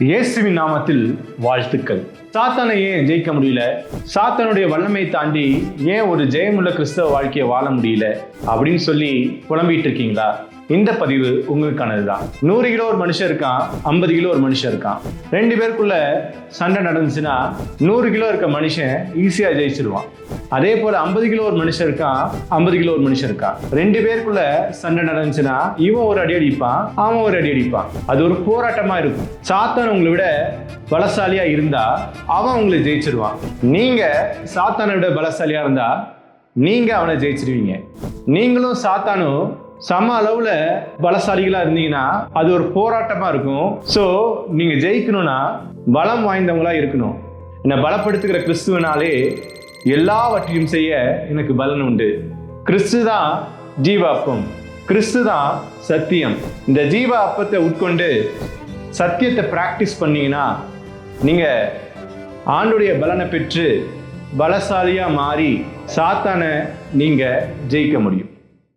இயேசுவின் நாமத்தில் வாழ்த்துக்கள். சாத்தானை ஏன் ஜெயிக்க முடியல? சாத்தானுடைய வல்லமை தாண்டி ஏன் ஒரு ஜெயமுள்ள கிறிஸ்தவ வாழ்க்கையை வாழ முடியல அப்படின்னு சொல்லி புலம்பிட்டு இருக்கீங்களா? இந்த பதிவு உங்களுக்கானதுதான். 100 கிலோ ஒரு மனுஷன் இருக்கான், 50 கிலோ ஒரு மனுஷன் இருக்கான். 2 பேருக்குள்ள சண்டை நடந்துச்சுன்னா 100 கிலோ இருக்க மனுஷன் ஈஸியா ஜெயிச்சிருவான். அதே போல 50 கிலோ ஒரு மனுஷன் இருக்கான், 50 கிலோ ஒரு மனுஷன் இருக்கான். 2 பேருக்குள்ள சண்டை நடந்துச்சுன்னா இவன் ஒரு அடி அடிப்பான், அவன் ஒரு அடி அடிப்பான். அது ஒரு போராட்டமா இருக்கும். சாத்தான் உங்களை விட பலசாலியா இருந்தா அவன் உங்களை ஜெயிச்சிருவான். நீங்க சாத்தானை விட பலசாலியா இருந்தா நீங்க அவனை ஜெயிச்சிருவீங்க. நீங்களும் சாத்தானும் சம அளவுல பலசாலிகளா இருந்தீங்கன்னா அது ஒரு போராட்டமா இருக்கும். சோ நீங்க ஜெயிக்கணும்னா பலம் வாய்ந்தவங்களா இருக்கணும். என்னை பலப்படுத்துகிற கிறிஸ்துவனாலே எல்லாவற்றையும் செய்ய எனக்கு பலன் உண்டு. கிறிஸ்து தான் ஜீவ அப்பம், கிறிஸ்து தான் சத்தியம். இந்த ஜீவ அப்பத்தை உட்கொண்டு சத்தியத்தை பிராக்டிஸ் பண்ணீங்கன்னா நீங்க ஆண்டுடைய பலனை பெற்று பலசாலியா மாறி சாத்தானை நீங்க ஜெயிக்க முடியும்.